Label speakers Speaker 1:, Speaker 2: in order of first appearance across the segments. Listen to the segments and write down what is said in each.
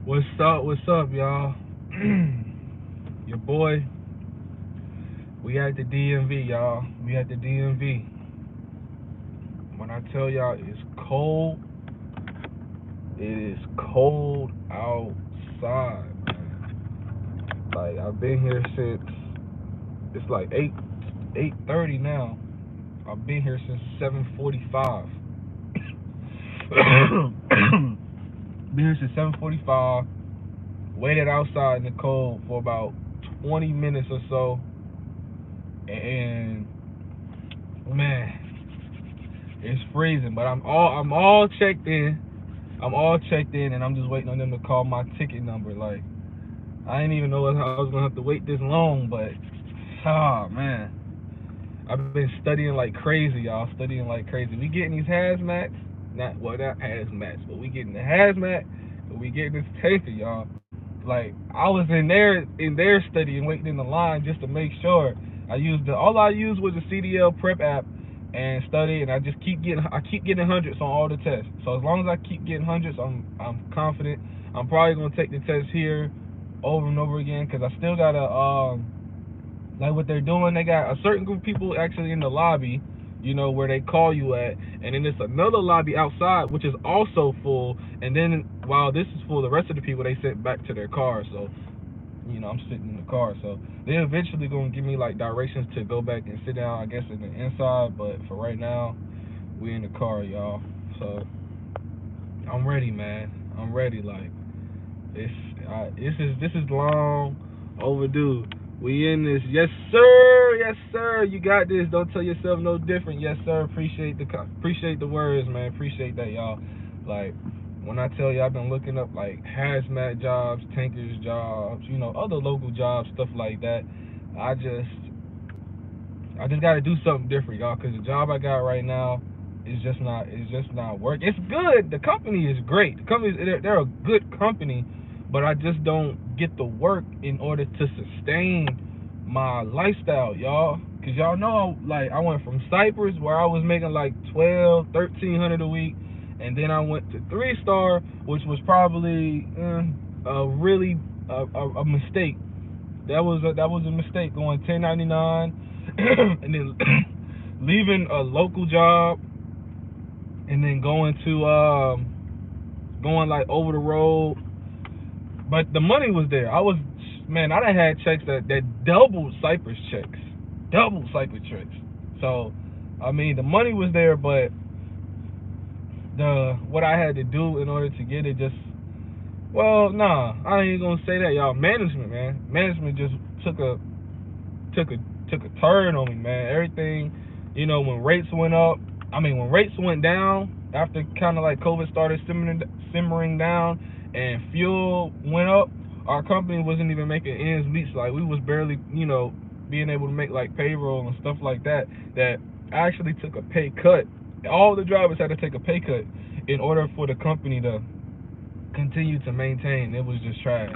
Speaker 1: What's up, y'all? Your boy, we at the DMV, y'all. We at the DMV. When I tell y'all it's cold, it is cold outside, man. Like I've been here since it's like 8:30 now. I've been here since 7:45. Been here since 7:45. Waited outside in the cold for about 20 minutes or so, and man, it's freezing, but I'm all checked in. I'm all checked in, and I'm just waiting on them to call my ticket number. Like I didn't even know I was gonna have to wait this long, but man, I've been studying like crazy, y'all. Studying like crazy. We getting these hazmats, not hazmats, but we getting the hazmat, and we getting this tanker, y'all. Like I was in there studying, waiting in the line just to make sure. All I used was the CDL prep app and study, and I keep getting hundreds on all the tests. So as long as I keep getting hundreds, I'm confident. I'm probably gonna take the test here over and over again because I still gotta like what they're doing. They got a certain group of people actually in the lobby, where they call you at, and then there's another lobby outside which is also full. And then while this is full, the rest of the people they sent back to their cars. So I'm sitting in the car. So they're eventually gonna give me like directions to go back and sit down, I guess, in the inside. But for right now, we in the car, y'all. So I'm ready, man. I'm ready. Like it's this is long overdue. We in this, yes sir, yes sir. You got this. Don't tell yourself no different, yes sir. Appreciate the words, man. Appreciate that, y'all. Like when I tell you, I've been looking up like hazmat jobs, tankers jobs, other local jobs, stuff like that. I just I just got to do something different, y'all, because the job I got right now is just not working. It's good. The company is great. The company, they're a good company, but I just don't get the work in order to sustain my lifestyle, y'all. Because y'all know, like, I went from Cypress, where I was making like 1,200, 1,300 a week, and then I went to 3 Star, which was probably a really a mistake. That was a mistake, going 1099 and then leaving a local job and then going like over the road. But the money was there. I done had checks that doubled Cypress checks. Doubled Cypress checks. So I mean the money was there, but the what I had to do in order to get it just, well, nah, I ain't gonna say that, y'all. Management, man. Management just took a took a took a turn on me, man. Everything, when rates went up, when rates went down after kind of like COVID started simmering down, and fuel went up, our company wasn't even making ends meet. So, like, we was barely, being able to make like payroll and stuff like that. That I actually took a pay cut. All the drivers had to take a pay cut in order for the company to continue to maintain. It was just trash.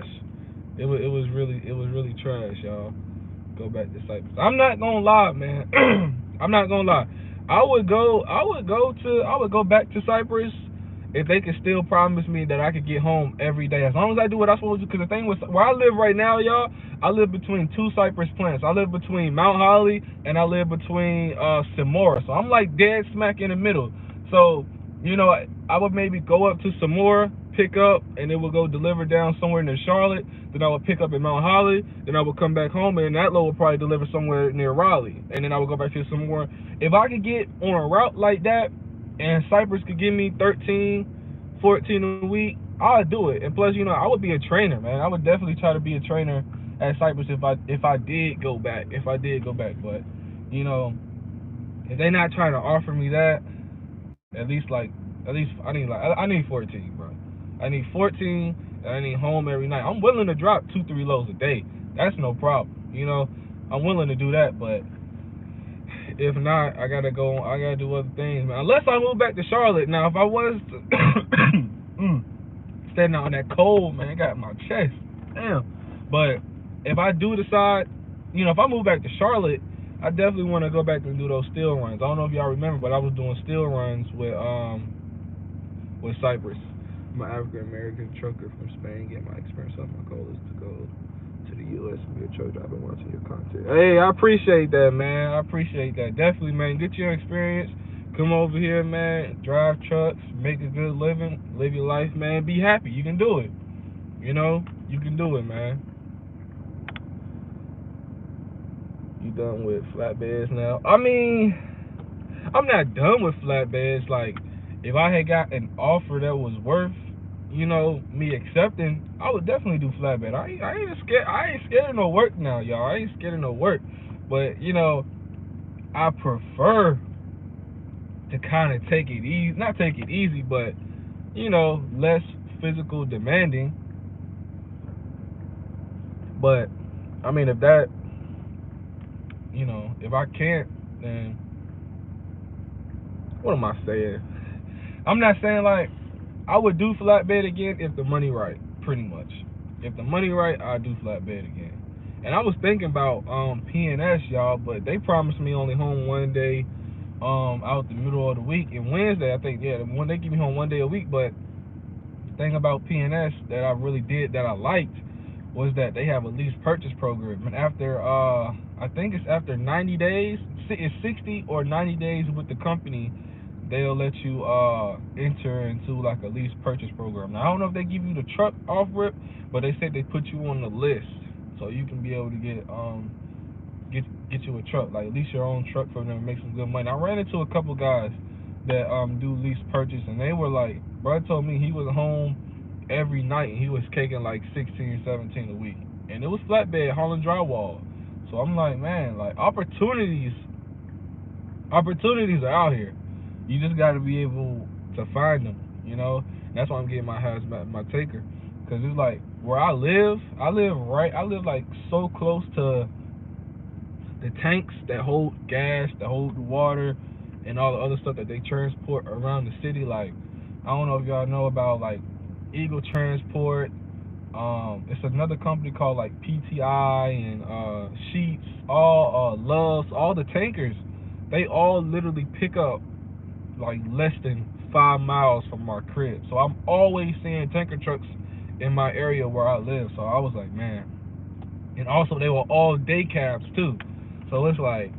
Speaker 1: It was really trash, y'all. Go back to Cyprus. I'm not gonna lie, man. I'm not gonna lie. I would go back to Cyprus if they could still promise me that I could get home every day, as long as I do what I'm supposed to. Because the thing was, where I live right now, y'all, I live between 2 Cypress plants. I live between Mount Holly and I live between Samora. So I'm like dead smack in the middle. So I would maybe go up to Samora, pick up, and it would go deliver down somewhere near Charlotte. Then I would pick up in Mount Holly. Then I would come back home, and that load would probably deliver somewhere near Raleigh. And then I would go back to Samora. If I could get on a route like that, and Cypress could give me 13, 14 a week, I'd do it. And plus, I would be a trainer, man. I would definitely try to be a trainer at Cypress if I did go back. If I did go back, but you know, if they not trying to offer me that, at least I need 14, bro. I need 14, and I need home every night. I'm willing to drop 2, 3 loads a day. That's no problem. I'm willing to do that, but if not, I gotta do other things, man. Unless I move back to Charlotte. Now, if I was to standing out in that cold, man, it got my chest. Damn. But if I do decide, if I move back to Charlotte, I definitely want to go back and do those steel runs. I don't know if y'all remember, but I was doing steel runs with Cypress. I'm an African American trucker from Spain. Get my experience up. My goal is to go to the U.S. and be a truck driver. Watching your content. Hey, I appreciate that, man. I appreciate that. Definitely, man. Get your experience. Come over here, man. Drive trucks. Make a good living. Live your life, man. Be happy. You can do it. You know, you can do it, man. You done with flatbeds now? I mean, I'm not done with flatbeds. Like, if I had got an offer that was worth, you know, me accepting, I would definitely do flatbed. I ain't scared. I ain't scared of no work now, y'all. I ain't scared of no work. But you know, I prefer to kind of take it easy. Not take it easy, but you know, less physical demanding. But I mean, if that, you know, if I can't, then what am I saying? I'm not saying like I would do flatbed again if the money right, pretty much. If the money right, I'd do flatbed again. And I was thinking about PNS, y'all, but they promised me only home one day out the middle of the week. And Wednesday, I think, yeah, when they give me home one day a week. But the thing about PNS that I really did that I liked was that they have a lease purchase program. And after I think it's after 90 days, it's 60 or 90 days with the company, they'll let you enter into like a lease purchase program. Now I don't know if they give you the truck off rip, but they said they put you on the list so you can be able to get you a truck, like lease your own truck for them and make some good money. I ran into a couple guys that do lease purchase, and they were like, bro told me he was home every night and he was caking like 16, 17 a week, and it was flatbed hauling drywall. So I'm like, man, like opportunities are out here. You just got to be able to find them, you know. And that's why I'm getting my hazmat, my taker, because it's like where I live like so close to the tanks that hold gas, that hold the water, and all the other stuff that they transport around the city. Like, I don't know if y'all know about like Eagle Transport. It's another company called like PTI and Sheets, all Loves, all the tankers. They all literally pick up like less than 5 miles from my crib. So I'm always seeing tanker trucks in my area where I live. So I was like, man. And also they were all day cabs too. So it's like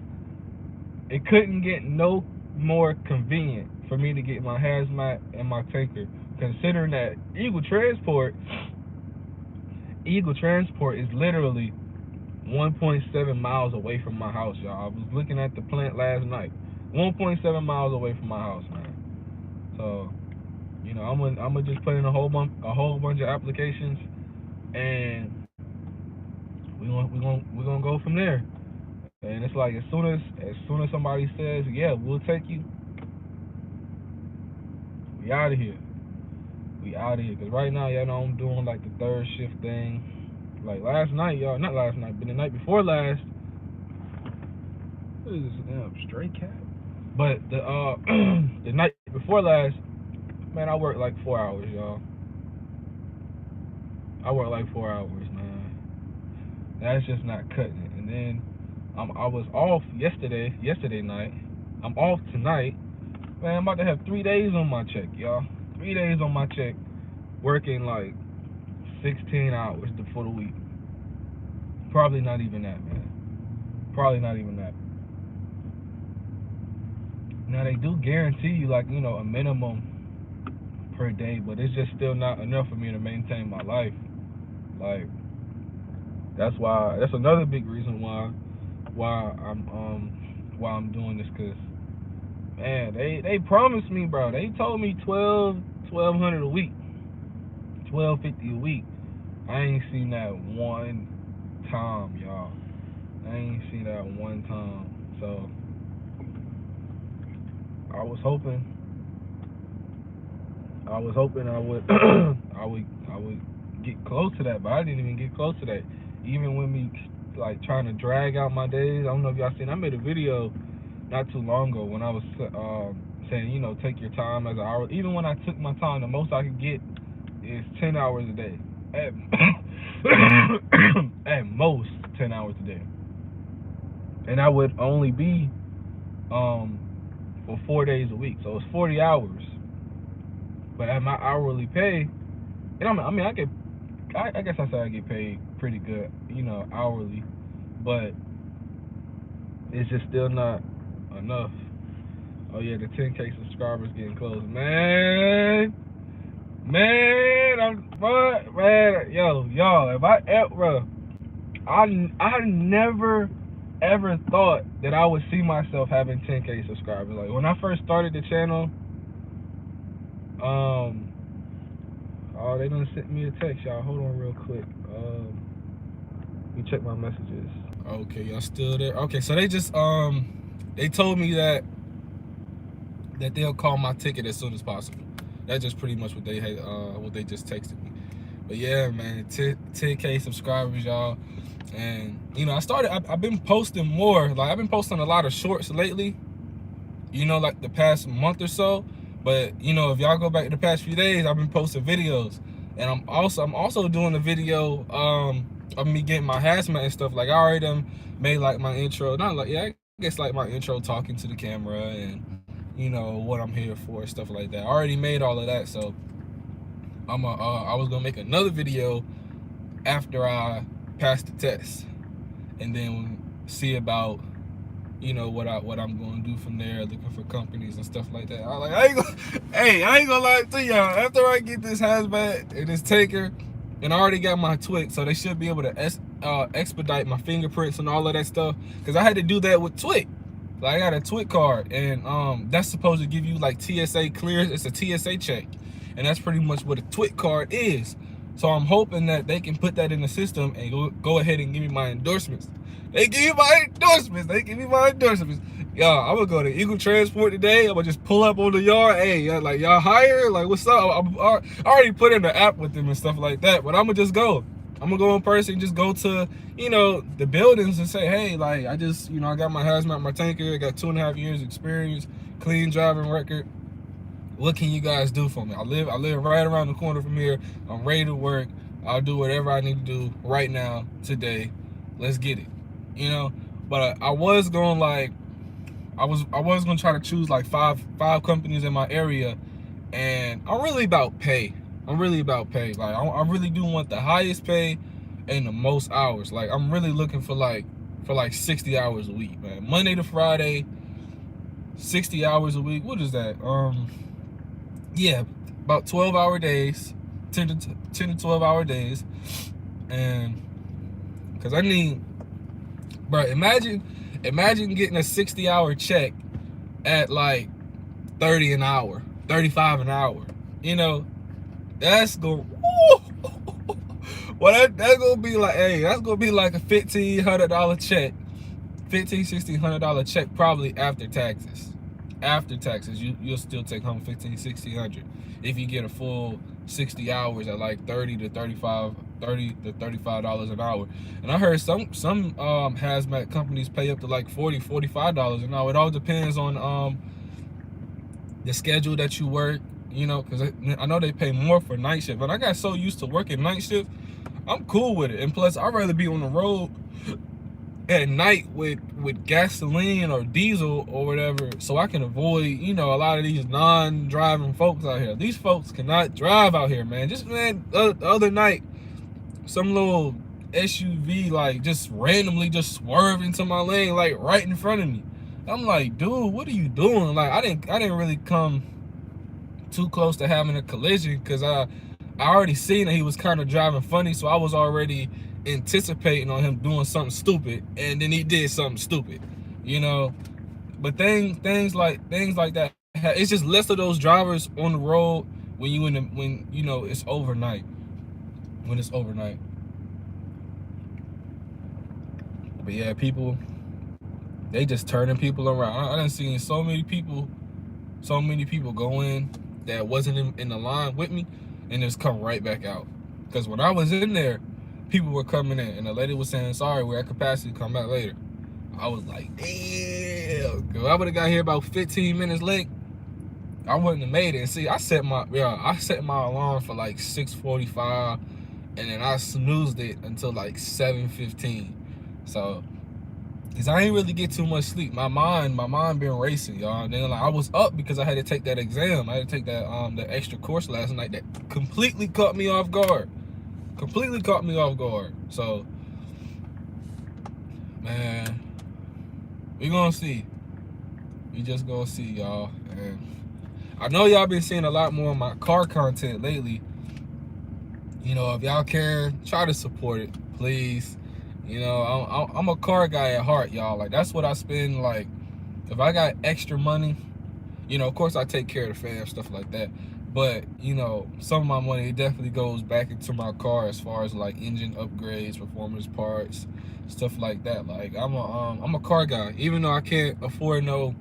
Speaker 1: it couldn't get no more convenient for me to get my hazmat and my tanker, considering that Eagle Transport is literally 1.7 miles away from my house, y'all. I was looking at the plant last night. 1.7 miles away from my house, man. So, you know, I'm gonna just put in a whole bunch of applications, and we're gonna go from there. And it's like as soon as somebody says, yeah, we'll take you, we out of here. We out of here. Cause right now, y'all know I'm doing like the third shift thing. Like last night, y'all, not last night, but the night before last. What is this damn stray cat? But the the night before last, man, I worked like 4 hours, y'all. I worked like 4 hours, man. That's just not cutting it. And then I was off yesterday night. I'm off tonight. Man, I'm about to have 3 days on my check, y'all. 3 days on my check, working like 16 hours for the week. Probably not even that, man. Probably not even that. Now they do guarantee you like, you know, a minimum per day, but it's just still not enough for me to maintain my life. Like that's another big reason why I'm doing this, cause man, they promised me, bro. They told me 1,200 a week, 1,250 a week. I ain't seen that one time, y'all. I ain't seen that one time. So I was hoping I would I would get close to that, but I didn't even get close to that. Even with me like trying to drag out my days. I don't know if y'all seen. I made a video not too long ago when I was saying, you know, take your time as an hour. Even when I took my time, the most I could get is 10 hours a day. At, at most 10 hours a day. And I would only be for 4 days a week. So it's 40 hours. But at my hourly pay, And I guess I say I get paid pretty good, hourly, but it's just still not enough. Oh yeah, the 10K subscribers getting close, man. Yo, y'all, if I ever, I never ever thought that I would see myself having 10K subscribers. Like when I first started the channel, oh, they done sent me a text, y'all. Hold on real quick. Let me check my messages. Okay, y'all still there? Okay, so they told me that they'll call my ticket as soon as possible. That's just pretty much what they had, what they just texted me. But yeah, man, 10K subscribers, y'all. And I've been posting more. Like I've been posting a lot of shorts lately, like the past month or so. But if y'all go back the past few days, I've been posting videos. And I'm also doing a video of me getting my hazmat and stuff. Like I already done made like my intro. Not like, yeah, I guess like my intro, talking to the camera and what I'm here for, stuff like that. I already made all of that, so I was gonna make another video after I pass the test, and then see about what I'm going to do from there, looking for companies and stuff like that. I ain't gonna lie to y'all. After I get this hazmat and this taker, and I already got my TWIC, so they should be able to expedite my fingerprints and all of that stuff, because I had to do that with TWIC. Like I got a TWIC card, and that's supposed to give you like TSA clearance. It's a TSA check, and that's pretty much what a TWIC card is. So I'm hoping that they can put that in the system and go ahead and give me my endorsements. They give me my endorsements. Y'all, I'm gonna go to Eagle Transport today. I'm gonna just pull up on the yard. Hey, like y'all hire? Like what's up? I already put in the app with them and stuff like that, but I'm gonna just go. I'm gonna go in person, just go to, the buildings and say, hey, like I just, I got my hazmat, my tanker, I got 2.5 years experience, clean driving record. What can you guys do for me? I live right around the corner from here. I'm ready to work. I'll do whatever I need to do right now, today. Let's get it. But I was going I was gonna try to choose like five companies in my area, and I'm really about pay. Like I really do want the highest pay and the most hours. Like I'm really looking for like 60 hours a week, man. Monday to Friday, 60 hours a week. What is that? Yeah, about 12-hour days, 10 to 12-hour days, and because I need, bro, imagine getting a 60-hour check at like 30 an hour, 35 an hour. That's going. Well, that's gonna be like, hey, that's gonna be like a $1,500 check, $1,500-$1,600 check, probably after taxes. After taxes, you'll still take home $1,500-$1,600 if you get a full 60 hours at like $30 to $35 an hour. And I heard some hazmat companies pay up to like $40-$45 an hour. It all depends on the schedule that you work, because I know they pay more for night shift. But I got so used to working night shift, I'm cool with it. And plus, I'd rather be on the road at night with gasoline or diesel or whatever, so I can avoid, a lot of these non-driving folks out here. These folks cannot drive out here, man. The other night, some little SUV like just randomly just swerved into my lane, like right in front of me. I'm like, dude, what are you doing? Like I didn't really come too close to having a collision, because I already seen that he was kind of driving funny, so I was already anticipating on him doing something stupid, and then he did something stupid, But things like that, it's just less of those drivers on the road when it's overnight. When it's overnight. But yeah, people, they just turning people around. I done seen so many people go in that wasn't in the line with me, and just come right back out. Because when I was in there, people were coming in, and the lady was saying, sorry, we're at capacity, come back later. I was like, damn. If I would have got here about 15 minutes late, I wouldn't have made it. And see, I set my alarm for like 6:45, and then I snoozed it until like 7:15. So Cause I ain't really get too much sleep. My mind been racing, y'all. And then like I was up because I had to take that exam. I had to take that the extra course last night that completely caught me off guard. Completely caught me off guard. So, man, we gonna see. We just gonna see, y'all. And I know y'all been seeing a lot more of my car content lately. You know, if y'all can, try to support it, please. You know, I'm a car guy at heart, y'all. Like, that's what I spend. Like, if I got extra money, you know, of course I take care of the fam, stuff like that. But, you know, some of my money, it definitely goes back into my car as far as like engine upgrades, performance parts, stuff like that. Like, I'm a car guy. Even though I can't afford no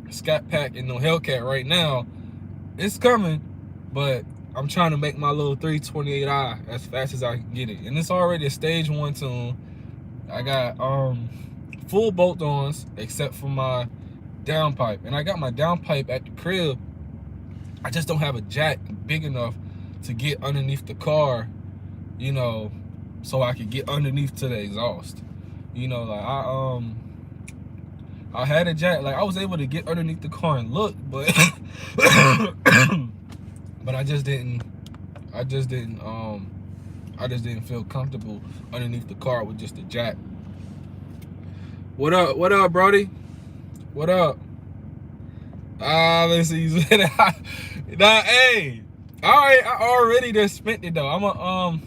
Speaker 1: Scat Pack and no Hellcat right now, it's coming. But I'm trying to make my little 328i as fast as I can get it. And it's already a stage 1 tune. I got full bolt-ons except for my downpipe. And I got my downpipe at the crib. I just don't have a jack big enough to get underneath the car, you know, so I could get underneath to the exhaust. You know, like I had a jack, like I was able to get underneath the car and look, but but I just didn't feel comfortable underneath the car with just a jack. What up, Brody? What up? Let's see. Nah, hey, I already just spent it though. I'm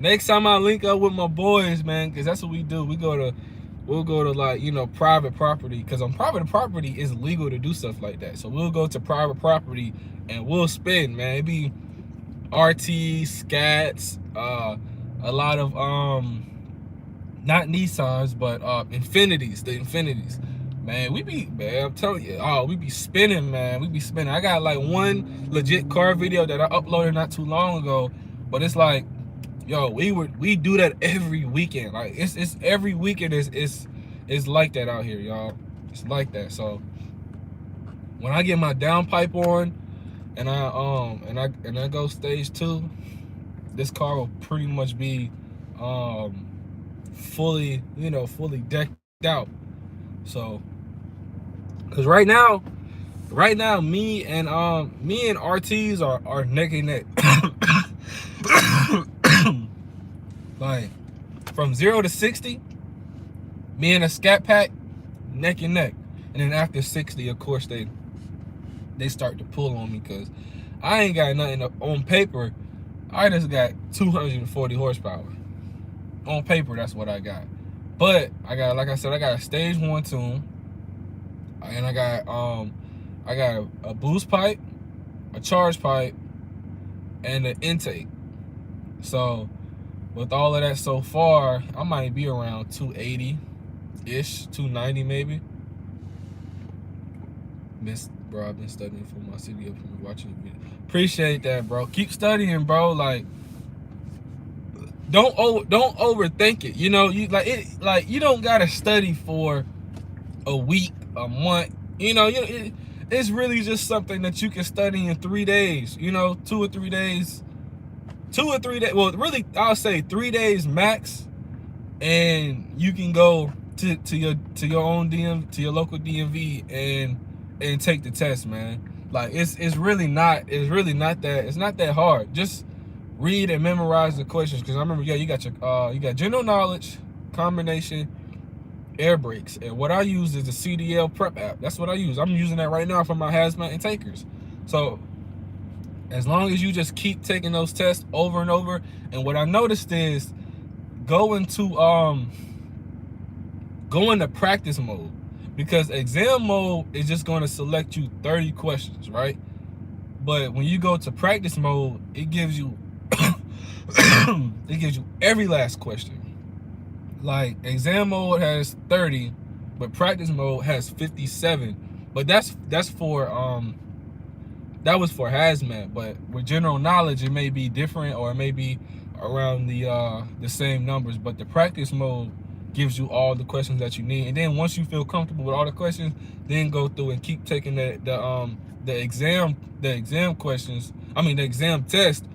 Speaker 1: next time I link up with my boys, man, because that's what we do. We'll go to like, you know, private property, because on private property it's legal to do stuff like that. So we'll go to private property and we'll spin, man. It be RT, Scats, a lot of not Nissans, but Infinities, the Infinities. Man, I'm telling you, we be spinning, man. We be spinning. I got like one legit car video that I uploaded not too long ago, but it's like, yo, we do that every weekend. Like it's every weekend is like that out here, y'all. It's like that. So when I get my downpipe on and I go stage 2, this car will pretty much be fully decked out. So, cause right now, me and RTs are neck and neck. Like from 0 to 60, me and a Scat Pack, neck and neck. And then after 60, of course, they start to pull on me, because I ain't got nothing on paper. I just got 240 horsepower. On paper, that's what I got. But I got, like I said, I got a stage 1 tune, and I got a boost pipe, a charge pipe, and an intake. So with all of that so far, I might be around 280-ish, 290 maybe. Bro, I've been studying for my CDL, watching the video. Appreciate that, bro. Keep studying, bro. Like, don't overthink it. You know, you don't gotta study for a week, a month. You know, it's really just something that you can study in 3 days. You know, 2 or 3 days. 2 or 3 days. Well, really, I'll say 3 days max, and you can go to your own to your local DMV and take the test, man. Like it's really not that hard. Just read and memorize the questions, because I remember, yeah, you got general knowledge, combination, air brakes, and what I use is the CDL prep app. That's what I use. I'm using that right now for my hazmat and takers. So as long as you just keep taking those tests over and over, and what I noticed is go into practice mode, because exam mode is just going to select you 30 questions, right? But when you go to practice mode, it gives you every last question. Like exam mode has 30, but practice mode has 57. But that's for that was for hazmat. But with general knowledge, it may be different, or it may be around the same numbers. But the practice mode gives you all the questions that you need, and then once you feel comfortable with all the questions, then go through and keep taking the exam questions. I mean the exam test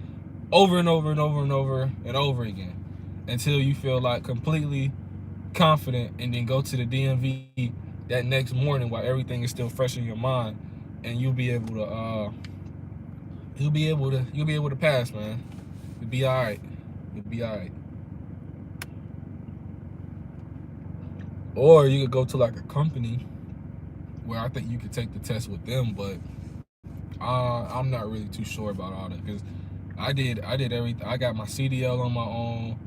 Speaker 1: over and over and over and over and over again, until you feel like completely confident and then go to the DMV that next morning while everything is still fresh in your mind, and you'll be able to pass, man. You'll be all right. You'll be all right. Or you could go to like a company where I think you could take the test with them, but I'm not really too sure about all that, because I did everything. I got my CDL on my own,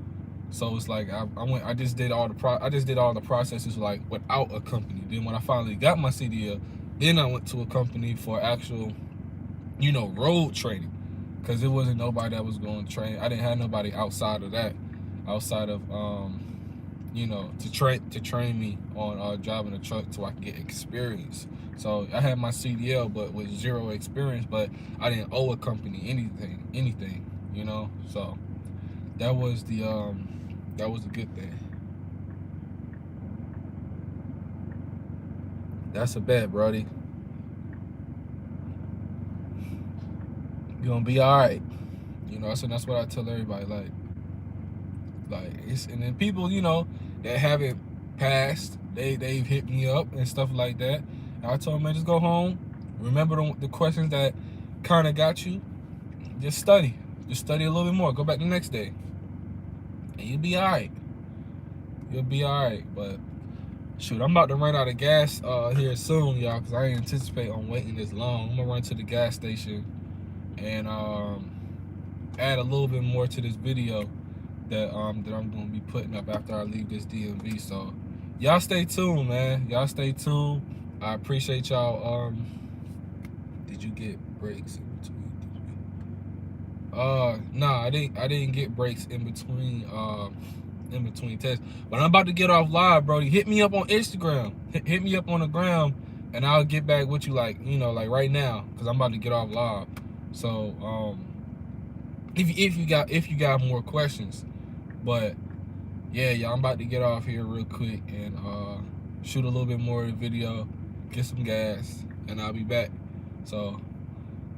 Speaker 1: so it's like I just did all the processes like without a company. Then when I finally got my CDL, then I went to a company for actual, road training, because it wasn't nobody that was going to train. I didn't have nobody outside of to train me on driving a truck so I can get experience. So I had my CDL, but with zero experience. But I didn't owe a company anything. So that was a good thing. That's a bet, brody. You're gonna be all right. So that's what I tell everybody. And then people, that haven't passed, they've hit me up and stuff like that. And I told them, man, just go home. Remember the questions that kind of got you. Just study a little bit more. Go back the next day, and you'll be all right. You'll be all right. But shoot, I'm about to run out of gas here soon, y'all, because I didn't anticipate on waiting this long. I'm gonna run to the gas station and add a little bit more to this video that I'm gonna be putting up after I leave this DMV. So y'all stay tuned, man. Y'all stay tuned. I appreciate y'all. Did you get breaks in between? Nah, I didn't get breaks in between tests. But I'm about to get off live, bro. Hit me up on Instagram. Hit me up on the gram, and I'll get back with you like right now, because I'm about to get off live. So if you got more questions. But yeah, y'all, I'm about to get off here real quick and shoot a little bit more of the video, get some gas, and I'll be back. So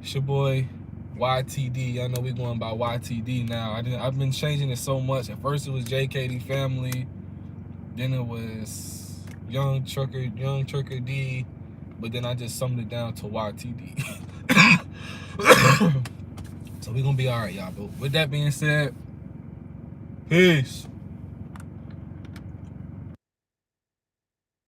Speaker 1: it's your boy YTD. I know we're going by YTD now. I've been changing it so much. At first it was JKD Family, then it was Young Trucker D, but then I just summed it down to YTD. So we're gonna be all right, y'all. But with that being said, peace.